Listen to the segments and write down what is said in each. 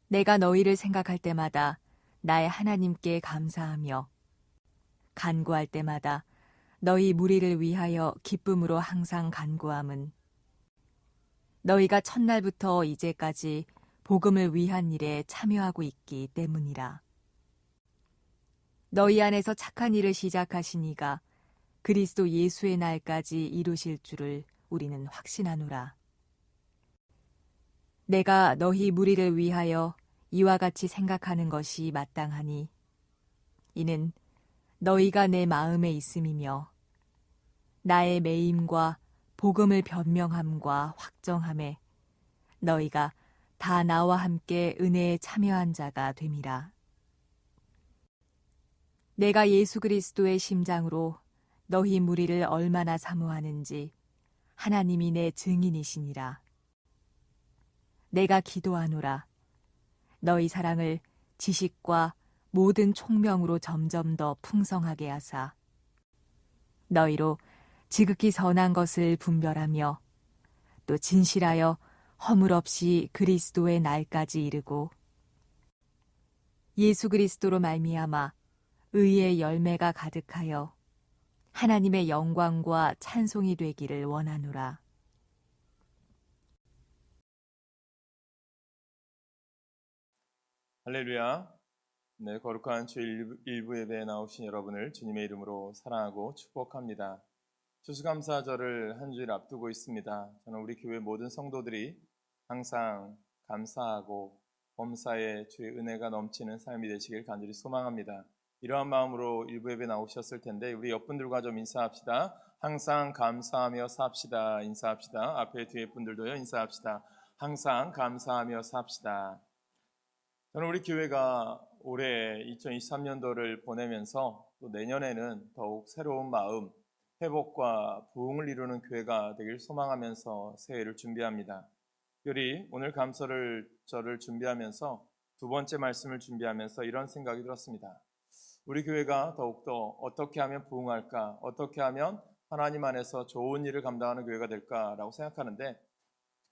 내가 너희를 생각할 때마다 나의 하나님께 감사하며 간구할 때마다 너희 무리를 위하여 기쁨으로 항상 간구함은 너희가 첫날부터 이제까지 복음을 위한 일에 참여하고 있기 때문이라. 너희 안에서 착한 일을 시작하신 이가 그리스도 예수의 날까지 이루실 줄을 우리는 확신하노라. 내가 너희 무리를 위하여 이와 같이 생각하는 것이 마땅하니 이는 너희가 내 마음에 있음이며 나의 매임과 복음을 변명함과 확정함에 너희가 다 나와 함께 은혜에 참여한 자가 됨이라. 내가 예수 그리스도의 심장으로 너희 무리를 얼마나 사모하는지 하나님이 내 증인이시니라. 내가 기도하노라. 너희 사랑을 지식과 모든 총명으로 점점 더 풍성하게 하사 너희로 지극히 선한 것을 분별하며 또 진실하여 허물 없이 그리스도의 날까지 이르고 예수 그리스도로 말미암아 의의 열매가 가득하여 하나님의 영광과 찬송이 되기를 원하노라. 할렐루야. 네, 거룩한 주 일부 예배에 나오신 여러분을 주님의 이름으로 사랑하고 축복합니다. 추수감사절을 한 주일 앞두고 있습니다. 저는 우리 교회 모든 성도들이 항상 감사하고 범사에 주의 은혜가 넘치는 삶이 되시길 간절히 소망합니다. 이러한 마음으로 일부 예배 나오셨을 텐데 우리 옆분들과 좀 인사합시다. 항상 감사하며 삽시다. 인사합시다. 앞에 뒤에 분들도요, 인사합시다. 항상 감사하며 삽시다. 저는 우리 교회가 올해 2023년도를 보내면서 또 내년에는 더욱 새로운 마음, 회복과 부흥을 이루는 교회가 되길 소망하면서 새해를 준비합니다. 특별히 오늘 감사절을 준비하면서 두 번째 말씀을 준비하면서 이런 생각이 들었습니다. 우리 교회가 더욱더 어떻게 하면 부흥할까, 어떻게 하면 하나님 안에서 좋은 일을 감당하는 교회가 될까라고 생각하는데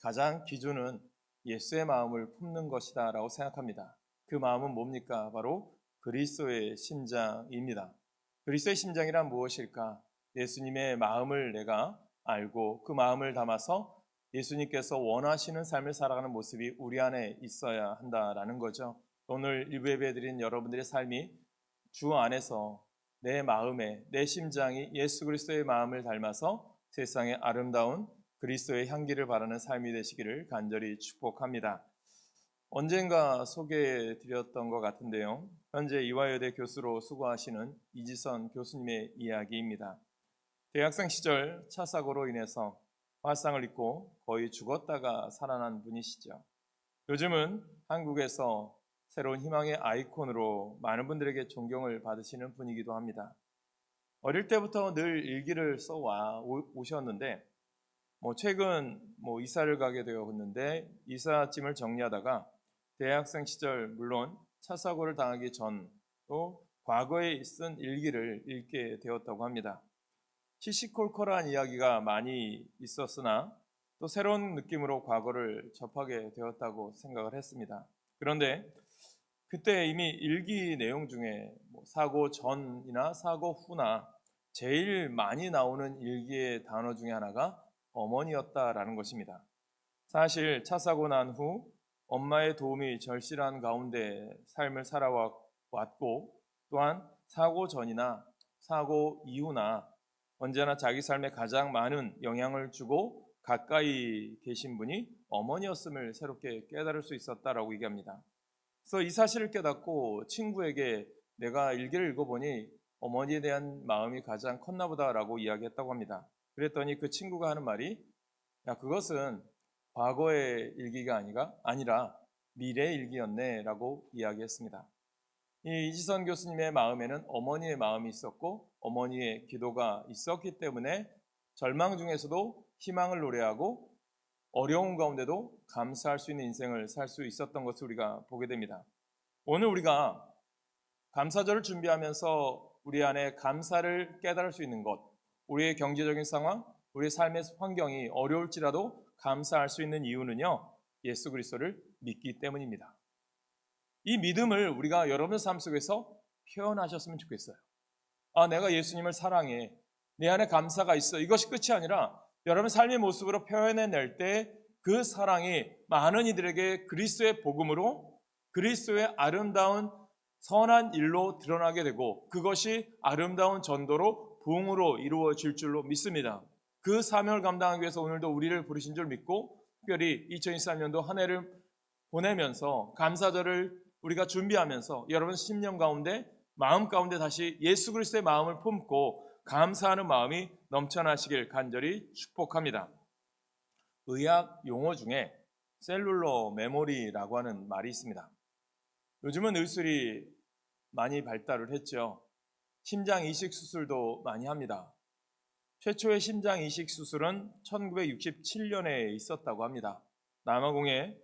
가장 기준은 예수의 마음을 품는 것이다 라고 생각합니다. 그 마음은 뭡니까? 바로 그리스도의 심장입니다. 그리스도의 심장이란 무엇일까? 예수님의 마음을 내가 알고 그 마음을 담아서 예수님께서 원하시는 삶을 살아가는 모습이 우리 안에 있어야 한다라는 거죠. 오늘 일부 예배드린 여러분들의 삶이 주 안에서 내 마음에 내 심장이 예수 그리스도의 마음을 닮아서 세상의 아름다운 그리스도의 향기를 바라는 삶이 되시기를 간절히 축복합니다. 언젠가 소개해 드렸던 것 같은데요. 현재 이화여대 교수로 수고하시는 이지선 교수님의 이야기입니다. 대학생 시절 차 사고로 인해서 화상을 입고 거의 죽었다가 살아난 분이시죠. 요즘은 한국에서 새로운 희망의 아이콘으로 많은 분들에게 존경을 받으시는 분이기도 합니다. 어릴 때부터 늘 일기를 써와 오셨는데 최근 이사를 가게 되었는데 이삿짐을 정리하다가 대학생 시절 물론 차 사고를 당하기 전또 과거에 쓴 일기를 읽게 되었다고 합니다. 시시콜콜한 이야기가 많이 있었으나 또 새로운 느낌으로 과거를 접하게 되었다고 생각을 했습니다. 그런데 그때 이미 일기 내용 중에 사고 전이나 사고 후나 제일 많이 나오는 일기의 단어 중에 하나가 어머니였다라는 것입니다. 사실 차 사고 난 후 엄마의 도움이 절실한 가운데 삶을 살아왔고 또한 사고 전이나 사고 이후나 언제나 자기 삶에 가장 많은 영향을 주고 가까이 계신 분이 어머니였음을 새롭게 깨달을 수 있었다라고 얘기합니다. 그래서 이 사실을 깨닫고 친구에게 내가 일기를 읽어보니 어머니에 대한 마음이 가장 컸나 보다라고 이야기했다고 합니다. 그랬더니 그 친구가 하는 말이 그것은 과거의 일기가 아니라 미래의 일기였네 라고 이야기했습니다. 이 이지선 교수님의 마음에는 어머니의 마음이 있었고 어머니의 기도가 있었기 때문에 절망 중에서도 희망을 노래하고 어려운 가운데도 감사할 수 있는 인생을 살 수 있었던 것을 우리가 보게 됩니다. 오늘 우리가 감사절을 준비하면서 우리 안에 감사를 깨달을 수 있는 것, 우리의 경제적인 상황, 우리의 삶의 환경이 어려울지라도 감사할 수 있는 이유는요, 예수 그리스도를 믿기 때문입니다. 이 믿음을 우리가 여러분 삶 속에서 표현하셨으면 좋겠어요. 내가 예수님을 사랑해. 내 안에 감사가 있어. 이것이 끝이 아니라 여러분 삶의 모습으로 표현해낼 때 그 사랑이 많은 이들에게 그리스도의 복음으로 그리스도의 아름다운 선한 일로 드러나게 되고 그것이 아름다운 전도로 부흥으로 이루어질 줄로 믿습니다. 그 사명을 감당하기 위해서 오늘도 우리를 부르신 줄 믿고 특별히 2023년도 한 해를 보내면서 감사절을 우리가 준비하면서 여러분 심령 가운데 마음 가운데 다시 예수 그리스도의 마음을 품고 감사하는 마음이 넘쳐나시길 간절히 축복합니다. 의학 용어 중에 셀룰러 메모리라고 하는 말이 있습니다. 요즘은 의술이 많이 발달을 했죠. 심장 이식 수술도 많이 합니다. 최초의 심장 이식 수술은 1967년에 있었다고 합니다. 남아공의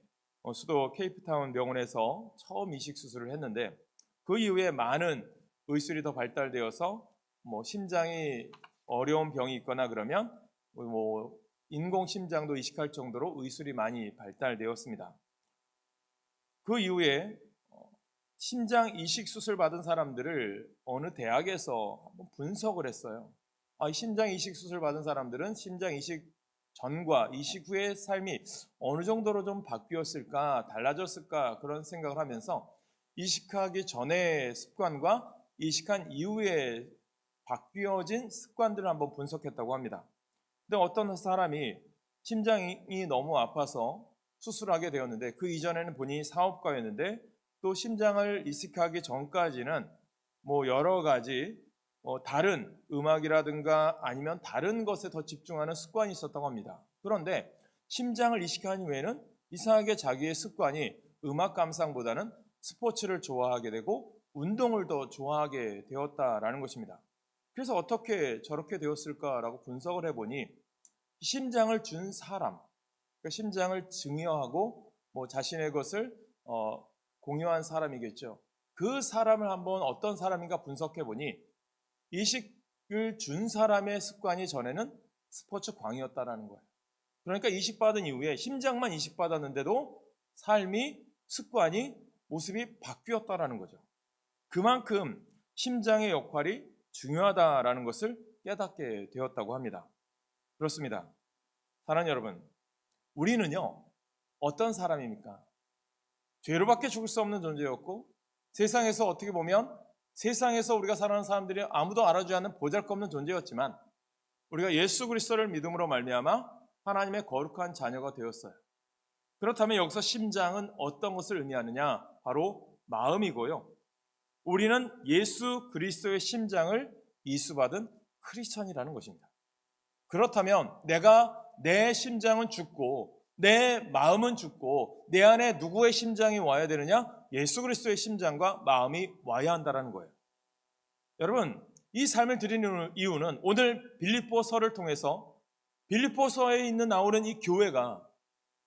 수도 케이프타운 병원에서 처음 이식 수술을 했는데 그 이후에 많은 의술이 더 발달되어서 심장이 어려운 병이 있거나 그러면 인공 심장도 이식할 정도로 의술이 많이 발달되었습니다. 그 이후에 심장 이식 수술 받은 사람들을 어느 대학에서 한번 분석을 했어요. 이 심장 이식 수술 받은 사람들은 심장 이식 전과 이식 후의 삶이 어느 정도로 좀 바뀌었을까, 달라졌을까 그런 생각을 하면서 이식하기 전의 습관과 이식한 이후에 바뀌어진 습관들을 한번 분석했다고 합니다. 근데 어떤 사람이 심장이 너무 아파서 수술하게 되었는데 그 이전에는 본인이 사업가였는데 또 심장을 이식하기 전까지는 여러 가지 다른 음악이라든가 아니면 다른 것에 더 집중하는 습관이 있었다고 합니다. 그런데 심장을 이식한 이후에는 이상하게 자기의 습관이 음악 감상보다는 스포츠를 좋아하게 되고 운동을 더 좋아하게 되었다라는 것입니다. 그래서 어떻게 저렇게 되었을까라고 분석을 해보니 심장을 준 사람, 그러니까 심장을 증여하고 자신의 것을 공유한 사람이겠죠. 그 사람을 한번 어떤 사람인가 분석해보니 이식을 준 사람의 습관이 전에는 스포츠 광이었다라는 거예요. 그러니까 이식받은 이후에 심장만 이식받았는데도 삶이, 습관이, 모습이 바뀌었다라는 거죠. 그만큼 심장의 역할이 중요하다라는 것을 깨닫게 되었다고 합니다. 그렇습니다. 사랑하는 여러분, 우리는요 어떤 사람입니까? 죄로밖에 죽을 수 없는 존재였고 세상에서 어떻게 보면 세상에서 우리가 살아가는 사람들이 아무도 알아주지 않는 보잘것없는 존재였지만 우리가 예수 그리스도를 믿음으로 말미암아 하나님의 거룩한 자녀가 되었어요. 그렇다면 여기서 심장은 어떤 것을 의미하느냐? 바로 마음이고요. 우리는 예수 그리스도의 심장을 이수받은 크리스천이라는 것입니다. 그렇다면 내 심장은 죽고 내 마음은 죽고 내 안에 누구의 심장이 와야 되느냐? 예수 그리스도의 심장과 마음이 와야 한다는 거예요. 여러분, 이 삶을 드리는 이유는 오늘 빌립보서를 통해서 빌립보서에 나오는 이 교회가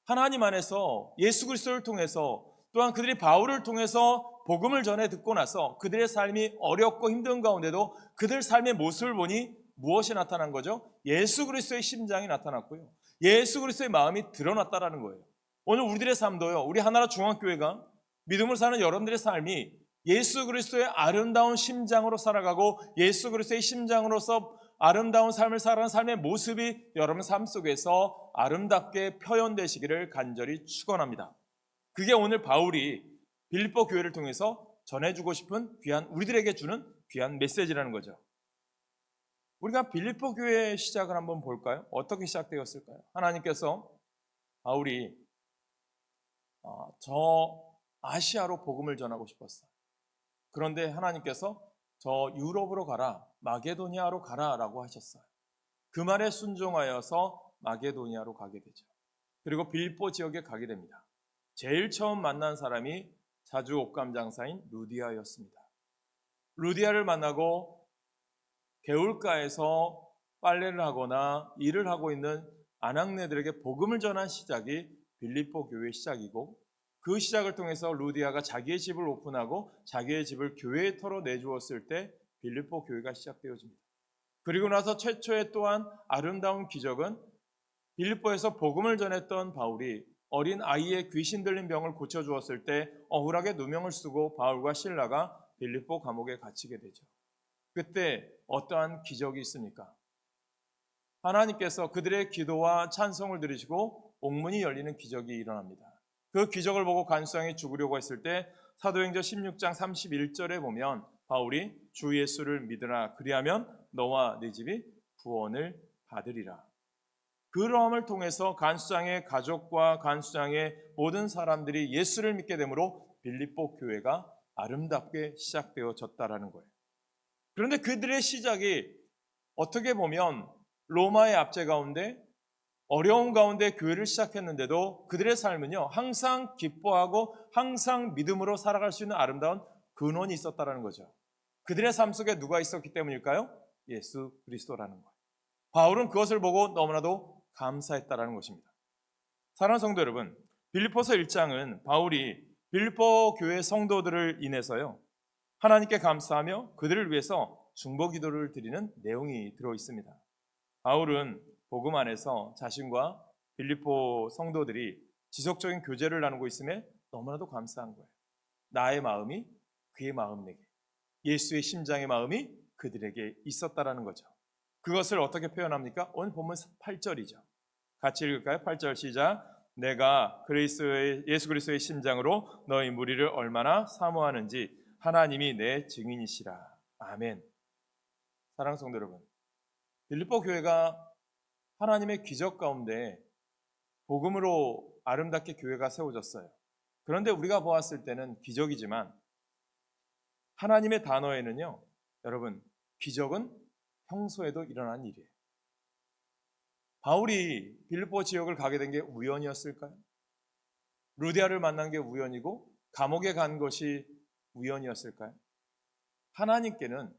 하나님 안에서 예수 그리스도를 통해서 또한 그들이 바울을 통해서 복음을 전해 듣고 나서 그들의 삶이 어렵고 힘든 가운데도 그들 삶의 모습을 보니 무엇이 나타난 거죠? 예수 그리스도의 심장이 나타났고요. 예수 그리스도의 마음이 드러났다라는 거예요. 오늘 우리들의 삶도요. 우리 하나라 중앙교회가 믿음으로 사는 여러분들의 삶이 예수 그리스도의 아름다운 심장으로 살아가고 예수 그리스도의 심장으로서 아름다운 삶을 살아가는 삶의 모습이 여러분 삶 속에서 아름답게 표현되시기를 간절히 축원합니다. 그게 오늘 바울이 빌립보 교회를 통해서 전해주고 싶은 우리들에게 주는 귀한 메시지라는 거죠. 우리가 빌립보 교회의 시작을 한번 볼까요? 어떻게 시작되었을까요? 하나님께서 바울이 저 아시아로 복음을 전하고 싶었어요. 그런데 하나님께서 저 유럽으로 가라, 마게도니아로 가라라고 하셨어요. 그 말에 순종하여서 마게도니아로 가게 되죠. 그리고 빌립보 지역에 가게 됩니다. 제일 처음 만난 사람이 자주 옷감 장사인 루디아였습니다. 루디아를 만나고 개울가에서 빨래를 하거나 일을 하고 있는 아낙네들에게 복음을 전한 시작이 빌립보 교회의 시작이고 그 시작을 통해서 루디아가 자기의 집을 오픈하고 자기의 집을 교회의 터로 내주었을 때 빌립보 교회가 시작되어집니다. 그리고 나서 최초의 또한 아름다운 기적은 빌립보에서 복음을 전했던 바울이 어린 아이의 귀신 들린 병을 고쳐주었을 때 억울하게 누명을 쓰고 바울과 실라가 빌립보 감옥에 갇히게 되죠. 그때 어떠한 기적이 있습니까? 하나님께서 그들의 기도와 찬송을 들으시고 옥문이 열리는 기적이 일어납니다. 그 기적을 보고 간수장이 죽으려고 했을 때 사도행전 16장 31절에 보면 바울이 주 예수를 믿으라 그리하면 너와 네 집이 구원을 받으리라. 그러함을 통해서 간수장의 가족과 간수장의 모든 사람들이 예수를 믿게 되므로 빌립보 교회가 아름답게 시작되어졌다라는 거예요. 그런데 그들의 시작이 어떻게 보면 로마의 압제 가운데 어려운 가운데 교회를 시작했는데도 그들의 삶은요 항상 기뻐하고 항상 믿음으로 살아갈 수 있는 아름다운 근원이 있었다는 거죠. 그들의 삶 속에 누가 있었기 때문일까요? 예수 그리스도라는 거예요. 바울은 그것을 보고 너무나도 감사했다라는 것입니다. 사랑하는 성도 여러분, 빌립보서 1장은 바울이 빌립보 교회 성도들을 인해서요 하나님께 감사하며 그들을 위해서 중보 기도를 드리는 내용이 들어 있습니다. 바울은 복음 안에서 자신과 빌립보 성도들이 지속적인 교제를 나누고 있음에 너무나도 감사한 거예요. 나의 마음이 그의 마음 내게, 예수의 심장의 마음이 그들에게 있었다라는 거죠. 그것을 어떻게 표현합니까? 오늘 본문 8절이죠. 같이 읽을까요? 8절 시작. 내가 예수 그리스도의 심장으로 너희 무리를 얼마나 사모하는지 하나님이 내 증인이시라. 아멘. 사랑하는 성도 여러분, 빌립보 교회가 하나님의 기적 가운데 복음으로 아름답게 교회가 세워졌어요. 그런데 우리가 보았을 때는 기적이지만 하나님의 단어에는요, 여러분, 기적은 평소에도 일어난 일이에요. 바울이 빌립보 지역을 가게 된 게 우연이었을까요? 루디아를 만난 게 우연이고 감옥에 간 것이 우연이었을까요? 하나님께는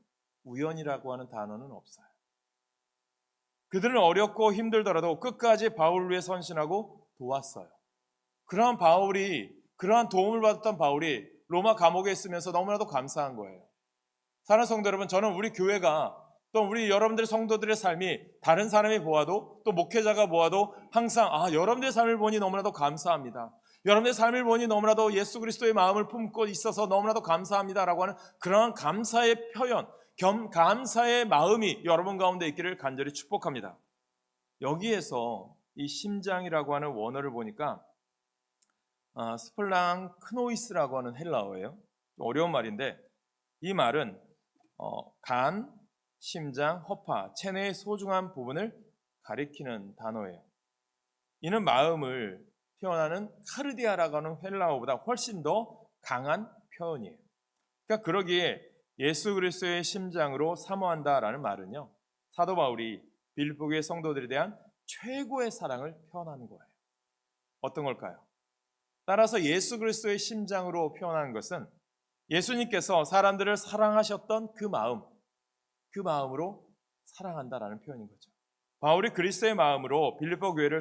우연이라고 하는 단어는 없어요. 그들은 어렵고 힘들더라도 끝까지 바울을 위해 선신하고 도왔어요. 그러한 도움을 받았던 바울이 로마 감옥에 있으면서 너무나도 감사한 거예요. 사랑하는 성도 여러분, 저는 우리 교회가 또 우리 여러분들 성도들의 삶이 다른 사람이 보아도 또 목회자가 보아도 항상 여러분들의 삶을 보니 너무나도 감사합니다. 여러분들의 삶을 보니 너무나도 예수 그리스도의 마음을 품고 있어서 너무나도 감사합니다라고 하는 그러한 감사의 표현, 감사의 마음이 여러분 가운데 있기를 간절히 축복합니다. 여기에서 이 심장이라고 하는 원어를 보니까 스플랑크노이스라고 하는 헬라어예요. 어려운 말인데 이 말은 간, 심장, 허파, 체내의 소중한 부분을 가리키는 단어예요. 이는 마음을 표현하는 카르디아라고 하는 헬라어보다 훨씬 더 강한 표현이에요. 그러니까 그러기에 예수 그리스도의 심장으로 사모한다라는 말은요, 사도 바울이 빌립보 교회 성도들에 대한 최고의 사랑을 표현하는 거예요. 어떤 걸까요? 따라서 예수 그리스도의 심장으로 표현하는 것은 예수님께서 사람들을 사랑하셨던 그 마음으로 사랑한다라는 표현인 거죠. 바울이 그리스도의 마음으로 빌립보 교회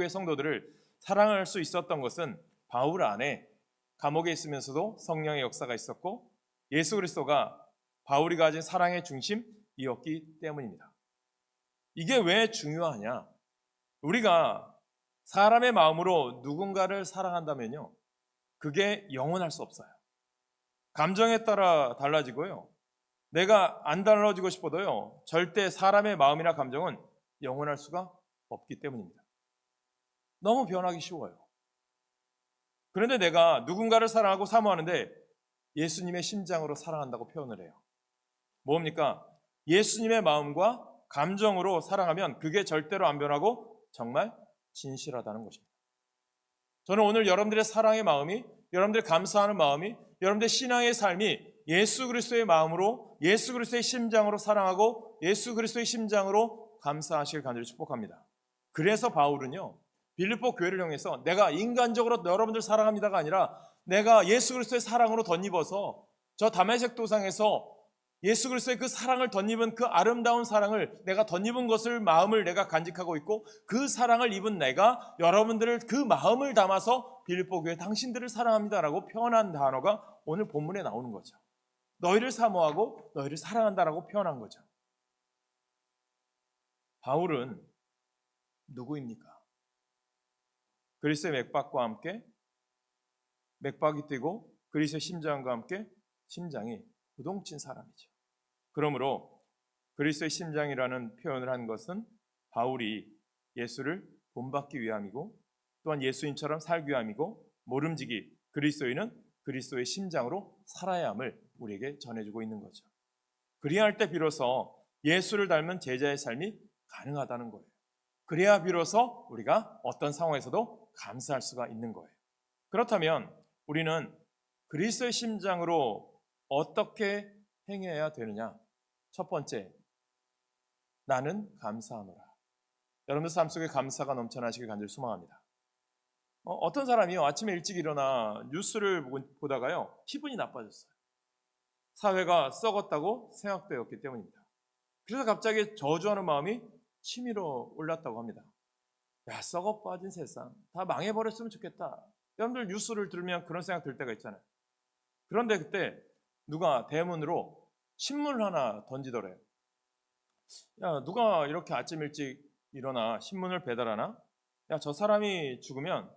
성도들을 사랑할 수 있었던 것은 바울 안에 감옥에 있으면서도 성령의 역사가 있었고 예수 그리스도가 바울이 가진 사랑의 중심이었기 때문입니다. 이게 왜 중요하냐? 우리가 사람의 마음으로 누군가를 사랑한다면요, 그게 영원할 수 없어요. 감정에 따라 달라지고요, 내가 안 달라지고 싶어도요, 절대 사람의 마음이나 감정은 영원할 수가 없기 때문입니다. 너무 변하기 쉬워요. 그런데 내가 누군가를 사랑하고 사모하는데 예수님의 심장으로 사랑한다고 표현을 해요. 뭡니까? 예수님의 마음과 감정으로 사랑하면 그게 절대로 안 변하고 정말 진실하다는 것입니다. 저는 오늘 여러분들의 사랑의 마음이, 여러분들의 감사하는 마음이, 여러분들의 신앙의 삶이 예수 그리스도의 마음으로, 예수 그리스도의 심장으로 사랑하고 예수 그리스도의 심장으로 감사하시길 간절히 축복합니다. 그래서 바울은요, 빌립보 교회를 향해서 내가 인간적으로 여러분들 사랑합니다가 아니라 내가 예수 그리스도의 사랑으로 덧입어서 저 다메섹 도상에서 예수 그리스도의 그 사랑을 덧입은 그 아름다운 사랑을 내가 덧입은 것을 마음을 내가 간직하고 있고 그 사랑을 입은 내가 여러분들을 그 마음을 담아서 빌립보 교회 당신들을 사랑합니다라고 표현한 단어가 오늘 본문에 나오는 거죠. 너희를 사모하고 너희를 사랑한다라고 표현한 거죠. 바울은 누구입니까? 그리스도의 맥박과 함께 맥박이 뛰고 그리스도의 심장과 함께 심장이 부동친 사람이죠. 그러므로 그리스도의 심장이라는 표현을 한 것은 바울이 예수를 본받기 위함이고 또한 예수님처럼 살기 위함이고 모름지기 그리스도인은 그리스도의 심장으로 살아야 함을 우리에게 전해주고 있는 거죠. 그리야 할 때 비로소 예수를 닮은 제자의 삶이 가능하다는 거예요. 그래야 비로소 우리가 어떤 상황에서도 감사할 수가 있는 거예요. 그렇다면 우리는 그리스도의 심장으로 어떻게 행해야 되느냐? 첫 번째, 나는 감사하노라. 여러분들 삶 속에 감사가 넘쳐나시길 간절히 소망합니다. 어떤 사람이요, 아침에 일찍 일어나 뉴스를 보다가요, 기분이 나빠졌어요. 사회가 썩었다고 생각되었기 때문입니다. 그래서 갑자기 저주하는 마음이 치밀어 올랐다고 합니다. 야, 썩어 빠진 세상, 다 망해버렸으면 좋겠다. 여러분들 뉴스를 들으면 그런 생각 들 때가 있잖아요. 그런데 그때 누가 대문으로 신문을 하나 던지더래요. 야, 누가 이렇게 아침 일찍 일어나 신문을 배달하나? 야, 저 사람이 죽으면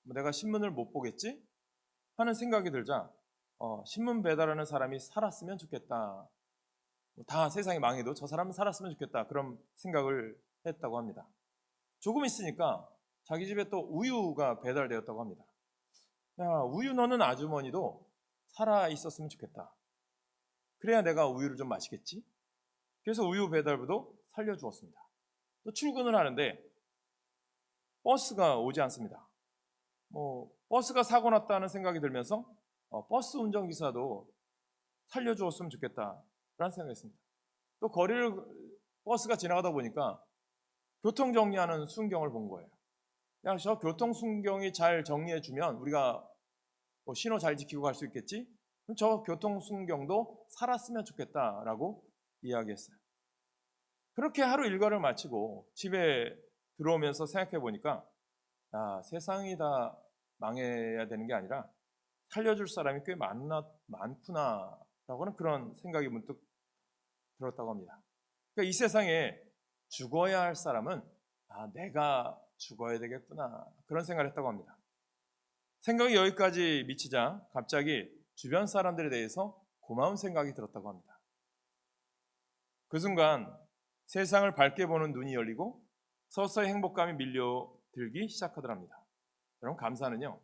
내가 신문을 못 보겠지? 하는 생각이 들자 신문 배달하는 사람이 살았으면 좋겠다. 다 세상이 망해도 저 사람은 살았으면 좋겠다. 그런 생각을 했다고 합니다. 조금 있으니까 자기 집에 또 우유가 배달되었다고 합니다. 야, 우유 넣는 아주머니도 살아 있었으면 좋겠다. 그래야 내가 우유를 좀 마시겠지? 그래서 우유 배달부도 살려주었습니다. 또 출근을 하는데 버스가 오지 않습니다. 버스가 사고 났다는 생각이 들면서 버스 운전기사도 살려주었으면 좋겠다라는 생각이 했습니다. 또 거리를 버스가 지나가다 보니까 교통정리하는 순경을 본 거예요. 야, 저 교통순경이 잘 정리해주면 우리가 신호 잘 지키고 갈 수 있겠지? 그럼 저 교통순경도 살았으면 좋겠다라고 이야기했어요. 그렇게 하루 일과를 마치고 집에 들어오면서 생각해 보니까 세상이 다 망해야 되는 게 아니라 살려줄 사람이 꽤 많구나라고 하는 그런 생각이 문득 들었다고 합니다. 그러니까 이 세상에 죽어야 할 사람은 내가 죽어야 되겠구나 그런 생각을 했다고 합니다. 생각이 여기까지 미치자 갑자기 주변 사람들에 대해서 고마운 생각이 들었다고 합니다. 그 순간 세상을 밝게 보는 눈이 열리고 서서히 행복감이 밀려들기 시작하더랍니다. 여러분, 감사는요,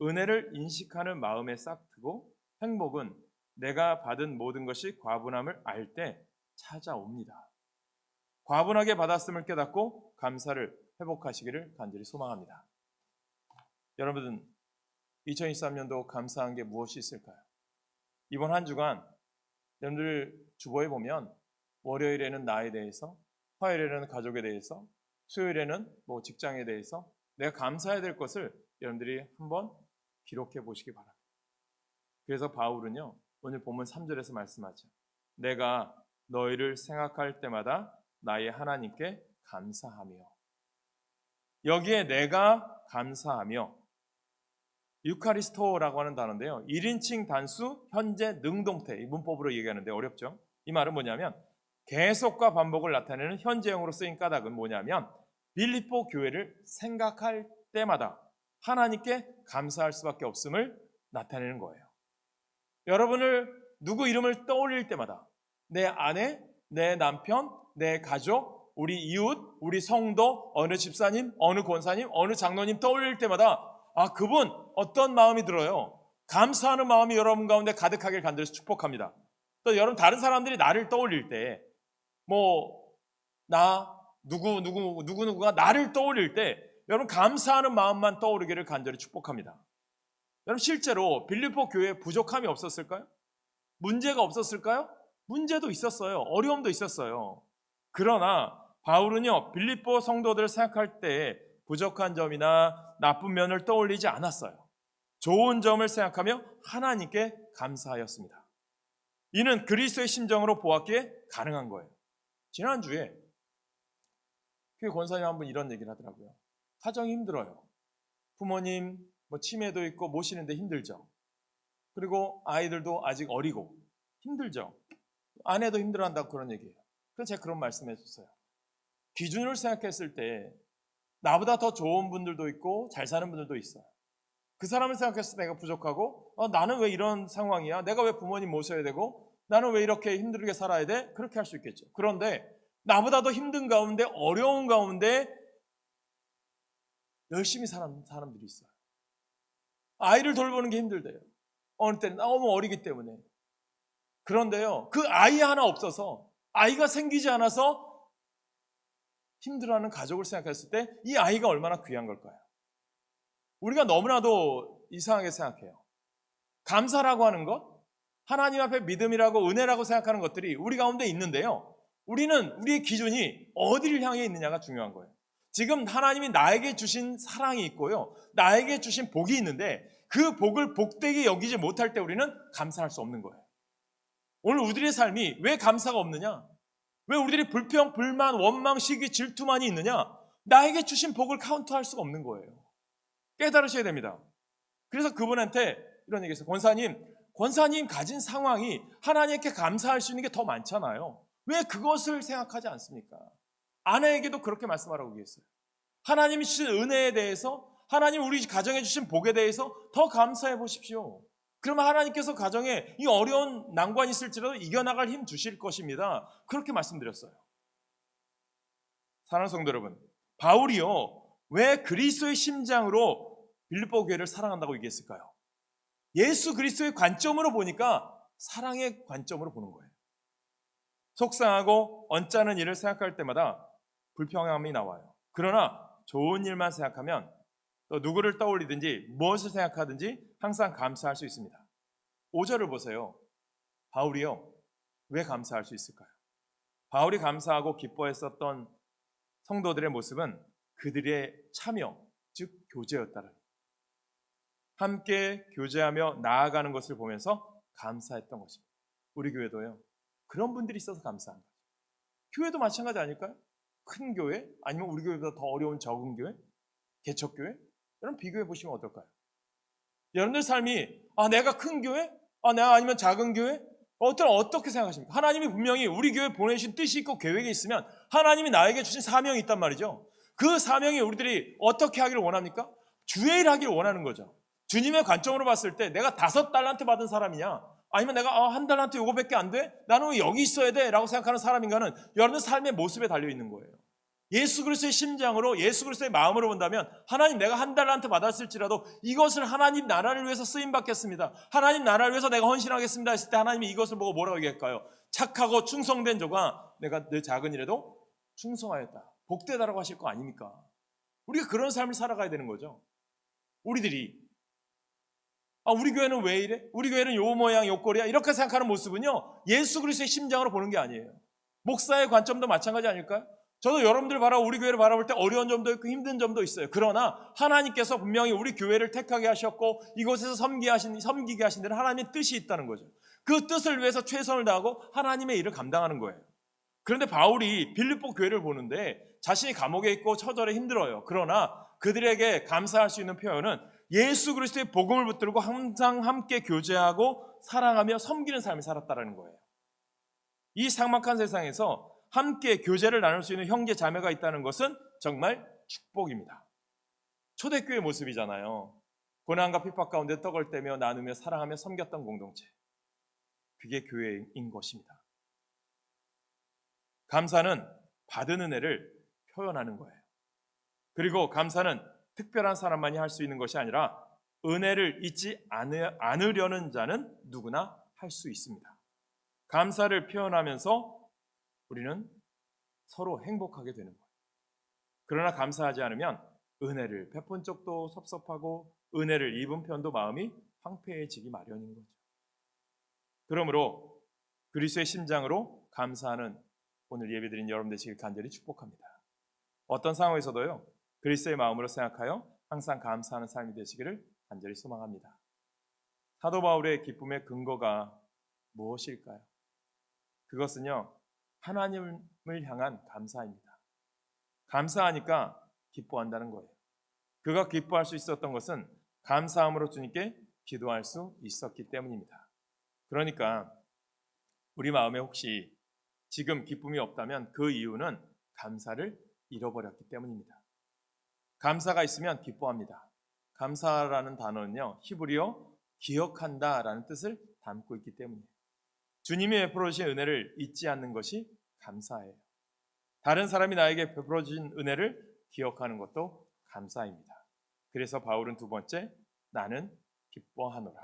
은혜를 인식하는 마음에 싹 트고 행복은 내가 받은 모든 것이 과분함을 알 때 찾아옵니다. 과분하게 받았음을 깨닫고 감사를 회복하시기를 간절히 소망합니다. 여러분, 2023년도 감사한 게 무엇이 있을까요? 이번 한 주간 여러분들 주보에 보면 월요일에는 나에 대해서, 화요일에는 가족에 대해서, 수요일에는 직장에 대해서 내가 감사해야 될 것을 여러분들이 한번 기록해 보시기 바랍니다. 그래서 바울은요, 오늘 본문 3절에서 말씀하죠. 내가 너희를 생각할 때마다 나의 하나님께 감사하며. 여기에 내가 감사하며, 유카리스토라고 하는 단어인데요, 1인칭 단수 현재 능동태, 이 문법으로 얘기하는데 어렵죠. 이 말은 뭐냐면 계속과 반복을 나타내는 현재형으로 쓰인 까닭은 뭐냐면 빌립보 교회를 생각할 때마다 하나님께 감사할 수밖에 없음을 나타내는 거예요. 여러분을 누구 이름을 떠올릴 때마다 내 아내, 내 남편, 내 가족, 우리 이웃, 우리 성도, 어느 집사님, 어느 권사님, 어느 장로님 떠올릴 때마다 그분 어떤 마음이 들어요? 감사하는 마음이 여러분 가운데 가득하길 간절히 축복합니다. 또 여러분 다른 사람들이 나를 떠올릴 때 누구누구가 나를 떠올릴 때 여러분 감사하는 마음만 떠오르기를 간절히 축복합니다. 여러분 실제로 빌립보 교회에 부족함이 없었을까요? 문제가 없었을까요? 문제도 있었어요. 어려움도 있었어요. 그러나 바울은요, 빌립보 성도들을 생각할 때 부족한 점이나 나쁜 면을 떠올리지 않았어요. 좋은 점을 생각하며 하나님께 감사하였습니다. 이는 그리스도의 심정으로 보았기에 가능한 거예요. 지난주에 교회 권사님 한 분 이런 얘기를 하더라고요. 가정이 힘들어요. 부모님 치매도 있고 모시는데 힘들죠. 그리고 아이들도 아직 어리고 힘들죠. 아내도 힘들어한다고 그런 얘기예요. 그래서 제가 그런 말씀 해줬어요. 기준을 생각했을 때 나보다 더 좋은 분들도 있고 잘 사는 분들도 있어요. 그 사람을 생각했을 때 내가 부족하고 나는 왜 이런 상황이야? 내가 왜 부모님 모셔야 되고 나는 왜 이렇게 힘들게 살아야 돼? 그렇게 할 수 있겠죠. 그런데 나보다 더 힘든 가운데 어려운 가운데 열심히 사는 사람들이 있어요. 아이를 돌보는 게 힘들대요. 어느 때는 너무 어리기 때문에. 그런데요, 그 아이 하나 없어서 아이가 생기지 않아서 힘들어하는 가족을 생각했을 때 이 아이가 얼마나 귀한 걸까요? 우리가 너무나도 이상하게 생각해요. 감사라고 하는 것, 하나님 앞에 믿음이라고 은혜라고 생각하는 것들이 우리 가운데 있는데요. 우리는 우리의 기준이 어디를 향해 있느냐가 중요한 거예요. 지금 하나님이 나에게 주신 사랑이 있고요. 나에게 주신 복이 있는데 그 복을 복되게 여기지 못할 때 우리는 감사할 수 없는 거예요. 오늘 우리의 삶이 왜 감사가 없느냐? 왜 우리들이 불평, 불만, 원망, 시기, 질투만이 있느냐? 나에게 주신 복을 카운트할 수가 없는 거예요. 깨달으셔야 됩니다. 그래서 그분한테 이런 얘기했어요. 권사님 가진 상황이 하나님께 감사할 수 있는 게 더 많잖아요. 왜 그것을 생각하지 않습니까? 아내에게도 그렇게 말씀하라고 얘기했어요. 하나님이 주신 은혜에 대해서, 하나님 우리 가정에 주신 복에 대해서 더 감사해 보십시오. 그러면 하나님께서 가정에 이 어려운 난관이 있을지라도 이겨나갈 힘 주실 것입니다. 그렇게 말씀드렸어요. 사랑하는 성도 여러분, 바울이요, 왜 그리스도의 심장으로 빌립보 교회를 사랑한다고 얘기했을까요? 예수 그리스도의 관점으로 보니까 사랑의 관점으로 보는 거예요. 속상하고 언짢은 일을 생각할 때마다 불평함이 나와요. 그러나 좋은 일만 생각하면 또 누구를 떠올리든지 무엇을 생각하든지 항상 감사할 수 있습니다. 5절을 보세요. 바울이요, 왜 감사할 수 있을까요? 바울이 감사하고 기뻐했었던 성도들의 모습은 그들의 참여, 즉 교제였다는, 함께 교제하며 나아가는 것을 보면서 감사했던 것입니다. 우리 교회도요, 그런 분들이 있어서 감사한 거죠. 교회도 마찬가지 아닐까요? 큰 교회, 아니면 우리 교회보다 더 어려운 적은 교회, 개척교회, 여러분 비교해 보시면 어떨까요? 여러분들 삶이 내가 큰 교회? 내가 아니면 작은 교회? 어떻게 생각하십니까? 하나님이 분명히 우리 교회 보내신 뜻이 있고 계획이 있으면 하나님이 나에게 주신 사명이 있단 말이죠. 그 사명이 우리들이 어떻게 하기를 원합니까? 주의 일 하기를 원하는 거죠. 주님의 관점으로 봤을 때 내가 5달란트 받은 사람이냐, 아니면 내가 1달란트 요거밖에 안 돼? 나는 왜 여기 있어야 돼? 라고 생각하는 사람인가는 여러분 삶의 모습에 달려있는 거예요. 예수 그리스도의 심장으로, 예수 그리스도의 마음으로 본다면 하나님, 내가 1달란트 받았을지라도 이것을 하나님 나라를 위해서 쓰임받겠습니다, 하나님 나라를 위해서 내가 헌신하겠습니다 했을 때 하나님이 이것을 보고 뭐라고 얘기할까요? 착하고 충성된 자가 내가 늘 작은 일에도 충성하였다, 복되다라고 하실 거 아닙니까? 우리가 그런 삶을 살아가야 되는 거죠. 우리들이 우리 교회는 왜 이래? 우리 교회는 요 모양 요 꼴이야? 이렇게 생각하는 모습은요, 예수 그리스도의 심장으로 보는 게 아니에요. 목사의 관점도 마찬가지 아닐까요? 저도 여러분들 우리 교회를 바라볼 때 어려운 점도 있고 힘든 점도 있어요. 그러나 하나님께서 분명히 우리 교회를 택하게 하셨고 이곳에서 섬기게 하신 데는 하나님의 뜻이 있다는 거죠. 그 뜻을 위해서 최선을 다하고 하나님의 일을 감당하는 거예요. 그런데 바울이 빌립보 교회를 보는데 자신이 감옥에 있고 처절에 힘들어요. 그러나 그들에게 감사할 수 있는 표현은 예수 그리스도의 복음을 붙들고 항상 함께 교제하고 사랑하며 섬기는 삶을 살았다는 거예요. 이 삭막한 세상에서 함께 교제를 나눌 수 있는 형제 자매가 있다는 것은 정말 축복입니다. 초대교회 모습이잖아요. 고난과 핍박 가운데 떡을 떼며 나누며 사랑하며 섬겼던 공동체, 그게 교회인 것입니다. 감사는 받은 은혜를 표현하는 거예요. 그리고 감사는 특별한 사람만이 할 수 있는 것이 아니라 은혜를 잊지 않으려는 자는 누구나 할 수 있습니다. 감사를 표현하면서 우리는 서로 행복하게 되는 거예요. 그러나 감사하지 않으면 은혜를 베푼 쪽도 섭섭하고 은혜를 입은 편도 마음이 황폐해지기 마련인 거죠. 그러므로 그리스도의 심장으로 감사하는 오늘 예배드린 여러분 되시길 간절히 축복합니다. 어떤 상황에서도요, 그리스도의 마음으로 생각하여 항상 감사하는 삶이 되시기를 간절히 소망합니다. 사도 바울의 기쁨의 근거가 무엇일까요? 그것은요, 하나님을 향한 감사입니다. 감사하니까 기뻐한다는 거예요. 그가 기뻐할 수 있었던 것은 감사함으로 주님께 기도할 수 있었기 때문입니다. 그러니까 우리 마음에 혹시 지금 기쁨이 없다면 그 이유는 감사를 잃어버렸기 때문입니다. 감사가 있으면 기뻐합니다. 감사라는 단어는요, 히브리어 기억한다라는 뜻을 담고 있기 때문이에요. 주님이 베풀어 주신 은혜를 잊지 않는 것이 감사예요. 다른 사람이 나에게 베풀어 주신 은혜를 기억하는 것도 감사입니다. 그래서 바울은 두 번째, 나는 기뻐하노라.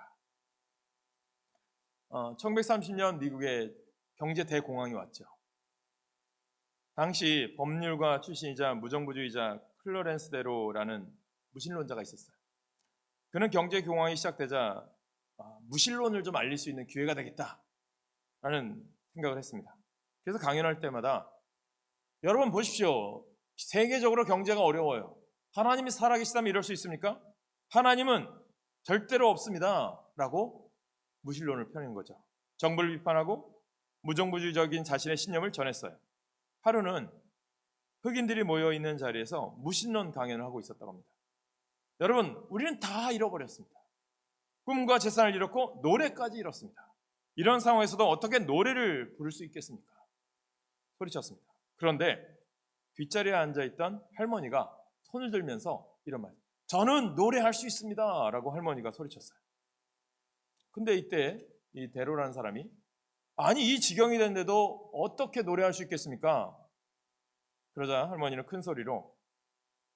1930년 미국에 경제 대공황이 왔죠. 당시 법률가 출신이자 무정부주의자 클러렌스 데로라는 무신론자가 있었어요. 그는 경제 공황이 시작되자 무신론을 좀 알릴 수 있는 기회가 되겠다라는 생각을 했습니다. 그래서 강연할 때마다 여러분 보십시오. 세계적으로 경제가 어려워요. 하나님이 살아계시다면 이럴 수 있습니까? 하나님은 절대로 없습니다. 라고 무신론을 펴는 거죠. 정부를 비판하고 무정부주의적인 자신의 신념을 전했어요. 하루는 흑인들이 모여있는 자리에서 무신론 강연을 하고 있었다고 합니다. 여러분, 우리는 다 잃어버렸습니다. 꿈과 재산을 잃었고 노래까지 잃었습니다. 이런 상황에서도 어떻게 노래를 부를 수 있겠습니까? 소리쳤습니다. 그런데 뒷자리에 앉아있던 할머니가 손을 들면서 이런 말, 저는 노래할 수 있습니다 라고 할머니가 소리쳤어요. 근데 이때 이 데로라는 사람이 아니 이 지경이 됐는데도 어떻게 노래할 수 있겠습니까? 그러자 할머니는 큰 소리로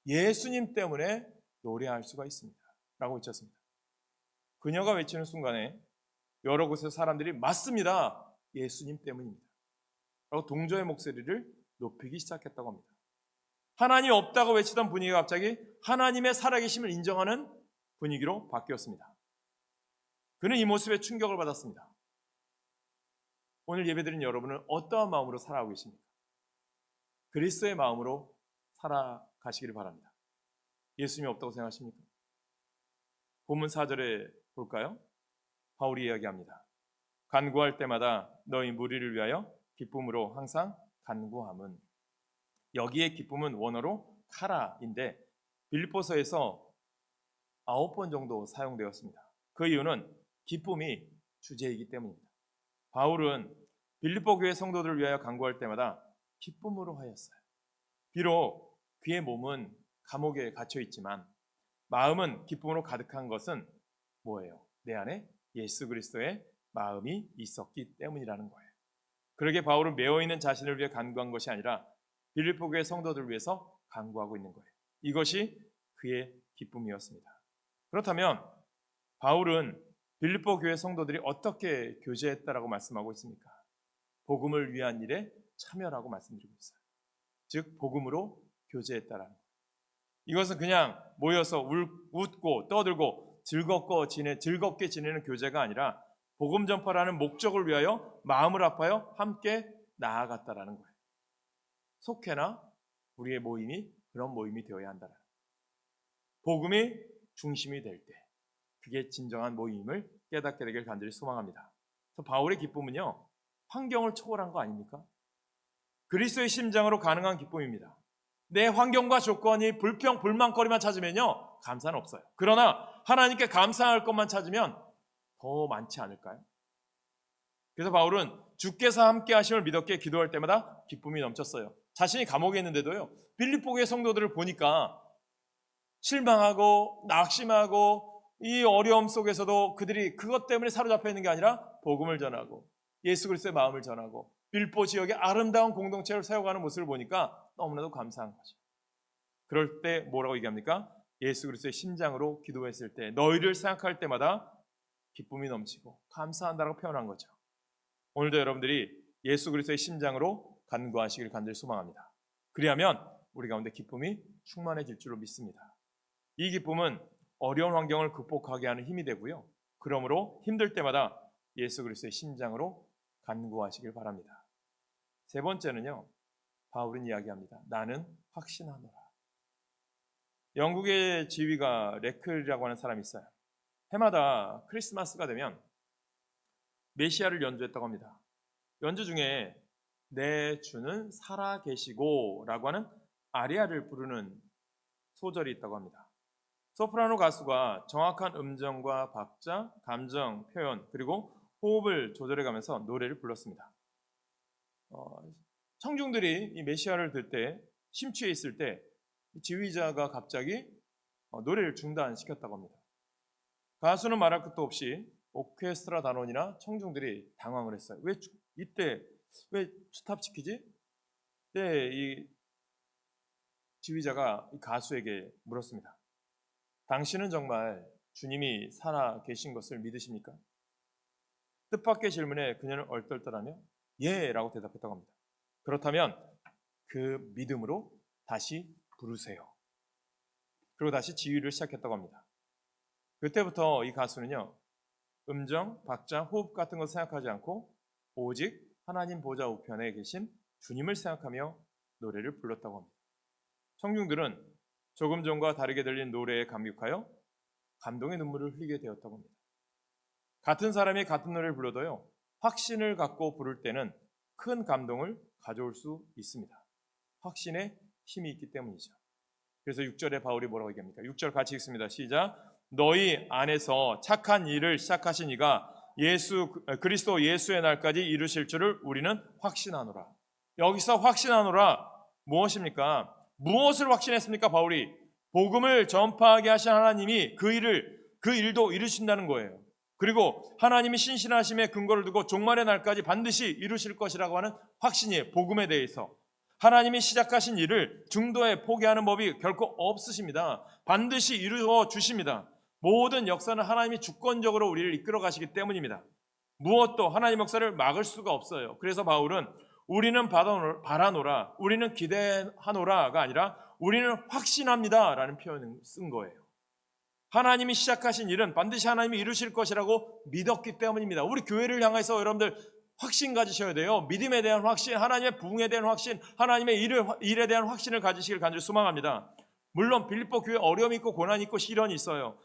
예수님 때문에 노래할 수가 있습니다 라고 외쳤습니다. 그녀가 외치는 순간에 여러 곳에서 사람들이 맞습니다, 예수님 때문입니다 라고 동조의 목소리를 높이기 시작했다고 합니다. 하나님 없다고 외치던 분위기가 갑자기 하나님의 살아계심을 인정하는 분위기로 바뀌었습니다. 그는 이 모습에 충격을 받았습니다. 오늘 예배드린 여러분은 어떠한 마음으로 살아가고 계십니까? 그리스도의 마음으로 살아가시기를 바랍니다. 예수님이 없다고 생각하십니까? 본문 4절에 볼까요? 바울이 이야기합니다. 간구할 때마다 너희 무리를 위하여 기쁨으로 항상 간구함은, 여기에 기쁨은 원어로 카라인데 빌립보서에서 9번 정도 사용되었습니다. 그 이유는 기쁨이 주제이기 때문입니다. 바울은 빌립보 교회 성도들을 위하여 간구할 때마다 기쁨으로 하였어요. 비록 그의 몸은 감옥에 갇혀 있지만 마음은 기쁨으로 가득한 것은 뭐예요? 내 안에 예수 그리스도의 마음이 있었기 때문이라는 거예요. 그러게 바울은 매어있는 자신을 위해 간구한 것이 아니라 빌립보 교회 성도들을 위해서 간구하고 있는 거예요. 이것이 그의 기쁨이었습니다. 그렇다면 바울은 빌립보 교회 성도들이 어떻게 교제했다라고 말씀하고 있습니까? 복음을 위한 일에 참여라고 말씀드리고 있어요. 즉 복음으로 교제했다라는 거예요. 이것은 그냥 모여서 웃고 떠들고 즐겁게 지내는 교제가 아니라 복음 전파라는 목적을 위하여 마음을 아파요 함께 나아갔다라는 거예요. 속해나 우리의 모임이 그런 모임이 되어야 한다라는 거예요. 복음이 중심이 될 때 그게 진정한 모임을 깨닫게 되길 간절히 소망합니다. 그래서 바울의 기쁨은요, 환경을 초월한 거 아닙니까? 그리스도의 심장으로 가능한 기쁨입니다. 내 환경과 조건이 불평불만거리만 찾으면요 감사는 없어요. 그러나 하나님께 감사할 것만 찾으면 더 많지 않을까요? 그래서 바울은 주께서 함께 하심을 믿었기에 기도할 때마다 기쁨이 넘쳤어요. 자신이 감옥에 있는데도요 빌립보 교회 성도들을 보니까 실망하고 낙심하고 이 어려움 속에서도 그들이 그것 때문에 사로잡혀 있는 게 아니라 복음을 전하고 예수 그리스도의 마음을 전하고 빌립보 지역에 아름다운 공동체를 세워가는 모습을 보니까 너무나도 감사한 거죠. 그럴 때 뭐라고 얘기합니까? 예수 그리스도의 심장으로 기도했을 때 너희를 생각할 때마다 기쁨이 넘치고 감사한다라고 표현한 거죠. 오늘도 여러분들이 예수 그리스도의 심장으로 간구하시길 간절히 소망합니다. 그리하면 우리 가운데 기쁨이 충만해질 줄로 믿습니다. 이 기쁨은 어려운 환경을 극복하게 하는 힘이 되고요. 그러므로 힘들 때마다 예수 그리스도의 심장으로 간구하시길 바랍니다. 세 번째는요, 바울은 이야기합니다. 나는 확신하노라. 영국의 지휘가 레클이라고 하는 사람이 있어요. 해마다 크리스마스가 되면 메시아를 연주했다고 합니다. 연주 중에 내 주는 살아계시고 라고 하는 아리아를 부르는 소절이 있다고 합니다. 소프라노 가수가 정확한 음정과 박자, 감정, 표현 그리고 호흡을 조절해가면서 노래를 불렀습니다. 청중들이 이 메시아를 들 때 심취해 있을 때 지휘자가 갑자기 노래를 중단시켰다고 합니다. 가수는 말할 것도 없이 오케스트라 단원이나 청중들이 당황을 했어요. 이때 왜 스탑시키지? 네, 이 지휘자가 이 가수에게 물었습니다. 당신은 정말 주님이 살아 계신 것을 믿으십니까? 뜻밖의 질문에 그녀는 얼떨떨하며 예 라고 대답했다고 합니다. 그렇다면 그 믿음으로 다시 부르세요. 그리고 다시 지휘를 시작했다고 합니다. 그때부터 이 가수는요, 음정, 박자, 호흡 같은 것 생각하지 않고 오직 하나님 보좌 우편에 계신 주님을 생각하며 노래를 불렀다고 합니다. 청중들은 조금 전과 다르게 들린 노래에 감격하여 감동의 눈물을 흘리게 되었다고 합니다. 같은 사람이 같은 노래를 불러도요, 확신을 갖고 부를 때는 큰 감동을 가져올 수 있습니다. 확신에 힘이 있기 때문이죠. 그래서 6절에 바울이 뭐라고 얘기합니까? 6절 같이 읽습니다. 시작. 너희 안에서 착한 일을 시작하신 이가 그리스도 예수의 날까지 이루실 줄을 우리는 확신하노라. 여기서 확신하노라 무엇입니까? 무엇을 확신했습니까? 바울이 복음을 전파하게 하신 하나님이 그 일도 이루신다는 거예요. 그리고 하나님이 신실하심에 근거를 두고 종말의 날까지 반드시 이루실 것이라고 하는 확신이에요. 복음에 대해서 하나님이 시작하신 일을 중도에 포기하는 법이 결코 없으십니다. 반드시 이루어 주십니다. 모든 역사는 하나님이 주권적으로 우리를 이끌어 가시기 때문입니다. 무엇도 하나님 역사를 막을 수가 없어요. 그래서 바울은 우리는 바라노라, 우리는 기대하노라가 아니라 우리는 확신합니다 라는 표현을 쓴 거예요. 하나님이 시작하신 일은 반드시 하나님이 이루실 것이라고 믿었기 때문입니다. 우리 교회를 향해서 여러분들 확신 가지셔야 돼요. 믿음에 대한 확신, 하나님의 부흥에 대한 확신, 하나님의 일에 대한 확신을 가지시길 간절히 소망합니다. 물론 빌립보 교회 어려움이 있고 고난이 있고 시련이 있어요.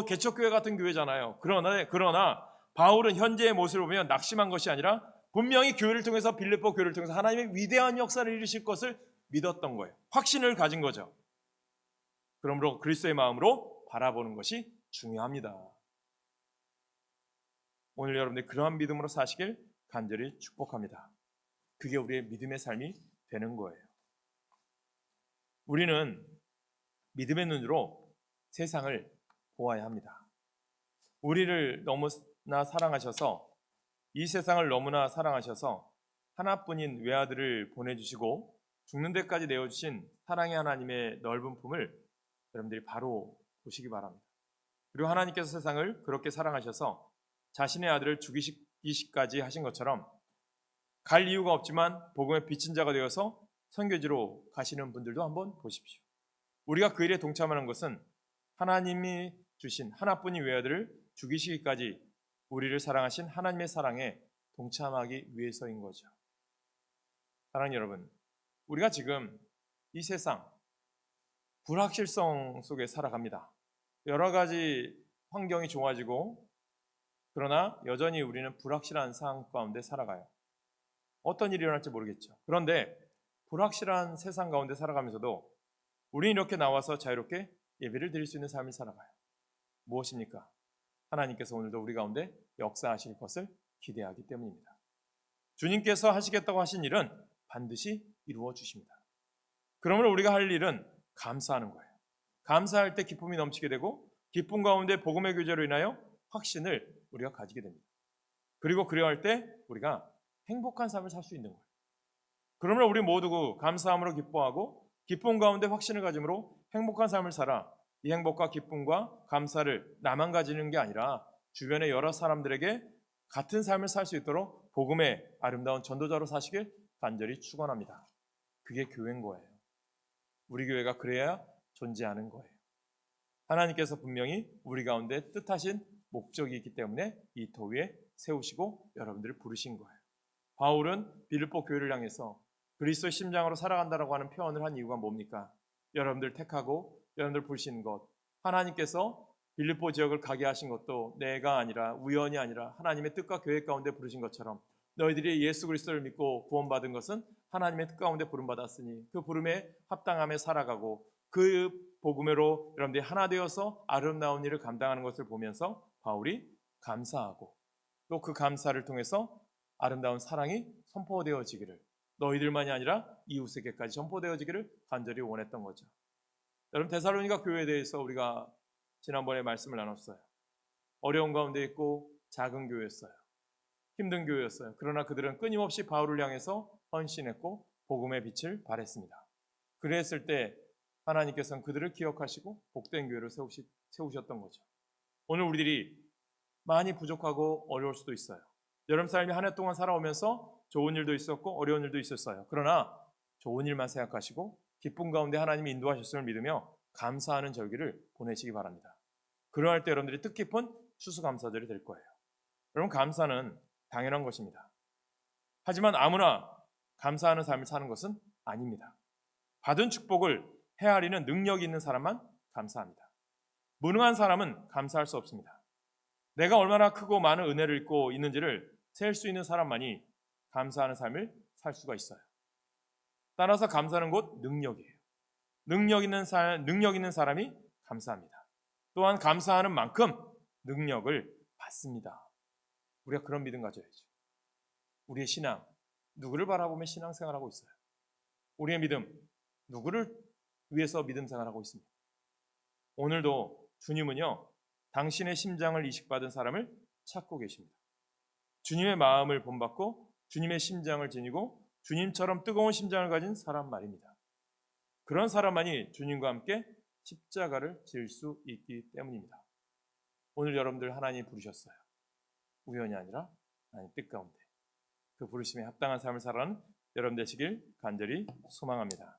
개척교회 같은 교회잖아요. 그러나 바울은 현재의 모습을 보면 낙심한 것이 아니라 분명히 교회를 통해서 빌립보 교회를 통해서 하나님의 위대한 역사를 이루실 것을 믿었던 거예요. 확신을 가진 거죠. 그러므로 그리스도의 마음으로 바라보는 것이 중요합니다. 오늘 여러분들 그러한 믿음으로 사시길 간절히 축복합니다. 그게 우리의 믿음의 삶이 되는 거예요. 우리는 믿음의 눈으로 세상을 보아야 합니다. 우리를 너무나 사랑하셔서 이 세상을 너무나 사랑하셔서 하나뿐인 외아들을 보내주시고 죽는 데까지 내어주신 사랑의 하나님의 넓은 품을 여러분들이 바로 보시기 바랍니다. 그리고 하나님께서 세상을 그렇게 사랑하셔서 자신의 아들을 죽이시기까지 하신 것처럼 갈 이유가 없지만 복음의 빚진 자가 되어서 선교지로 가시는 분들도 한번 보십시오. 우리가 그 일에 동참하는 것은 하나님이 주신 하나뿐인 외아들을 죽이시기까지 우리를 사랑하신 하나님의 사랑에 동참하기 위해서인 거죠. 사랑하는 여러분, 우리가 지금 이 세상 불확실성 속에 살아갑니다. 여러 가지 환경이 좋아지고 그러나 여전히 우리는 불확실한 상황 가운데 살아가요. 어떤 일이 일어날지 모르겠죠. 그런데 불확실한 세상 가운데 살아가면서도 우리는 이렇게 나와서 자유롭게 예배를 드릴 수 있는 삶을 살아가요. 무엇입니까? 하나님께서 오늘도 우리 가운데 역사하실 것을 기대하기 때문입니다. 주님께서 하시겠다고 하신 일은 반드시 이루어 주십니다. 그러므로 우리가 할 일은 감사하는 거예요. 감사할 때 기쁨이 넘치게 되고 기쁨 가운데 복음의 교제로 인하여 확신을 우리가 가지게 됩니다. 그리고 그리할 때 우리가 행복한 삶을 살 수 있는 거예요. 그러므로 우리 모두 감사함으로 기뻐하고 기쁨 가운데 확신을 가짐으로 행복한 삶을 살아 이 행복과 기쁨과 감사를 나만 가지는 게 아니라 주변의 여러 사람들에게 같은 삶을 살 수 있도록 복음의 아름다운 전도자로 사시길 간절히 축원합니다. 그게 교회인 거예요. 우리 교회가 그래야 존재하는 거예요. 하나님께서 분명히 우리 가운데 뜻하신 목적이 있기 때문에 이 터 위에 세우시고 여러분들을 부르신 거예요. 바울은 빌립보 교회를 향해서 그리스도의 심장으로 살아간다라고 하는 표현을 한 이유가 뭡니까? 여러분들 택하고 여러분들 부르신 것, 하나님께서 빌립보 지역을 가게 하신 것도 내가 아니라 우연이 아니라 하나님의 뜻과 계획 가운데 부르신 것처럼 너희들이 예수 그리스도를 믿고 구원받은 것은 하나님의 뜻 가운데 부름받았으니 그 부름에 합당함에 살아가고 그 복음으로 여러분들이 하나 되어서 아름다운 일을 감당하는 것을 보면서 바울이 감사하고 또 그 감사를 통해서 아름다운 사랑이 선포되어지기를 너희들만이 아니라 이웃에게까지 선포되어지기를 간절히 원했던 거죠. 여러분 데살로니가 교회에 대해서 우리가 지난번에 말씀을 나눴어요. 어려운 가운데 있고 작은 교회였어요. 힘든 교회였어요. 그러나 그들은 끊임없이 바울을 향해서 헌신했고 복음의 빛을 발했습니다. 그랬을 때 하나님께서는 그들을 기억하시고 복된 교회를 세우셨던 거죠. 오늘 우리들이 많이 부족하고 어려울 수도 있어요. 여러분 삶이 한 해 동안 살아오면서 좋은 일도 있었고 어려운 일도 있었어요. 그러나 좋은 일만 생각하시고 기쁨 가운데 하나님이 인도하셨음을 믿으며 감사하는 절기를 보내시기 바랍니다. 그러할 때 여러분들이 뜻깊은 추수감사절이 될 거예요. 여러분 감사는 당연한 것입니다. 하지만 아무나 감사하는 삶을 사는 것은 아닙니다. 받은 축복을 헤아리는 능력이 있는 사람만 감사합니다. 무능한 사람은 감사할 수 없습니다. 내가 얼마나 크고 많은 은혜를 입고 있는지를 셀 수 있는 사람만이 감사하는 삶을 살 수가 있어요. 따라서 감사는 곧 능력이에요. 능력 있는 사람이 감사합니다. 또한 감사하는 만큼 능력을 받습니다. 우리가 그런 믿음 가져야죠. 우리의 신앙, 누구를 바라보며 신앙생활하고 있어요? 우리의 믿음, 누구를 위해서 믿음 생활하고 있습니다? 오늘도 주님은요, 당신의 심장을 이식받은 사람을 찾고 계십니다. 주님의 마음을 본받고 주님의 심장을 지니고 주님처럼 뜨거운 심장을 가진 사람 말입니다. 그런 사람만이 주님과 함께 십자가를 질 수 있기 때문입니다. 오늘 여러분들 하나님이 부르셨어요. 우연이 아니라 하나님 뜻 가운데 그 부르심에 합당한 삶을 살아가는 여러분 되시길 간절히 소망합니다.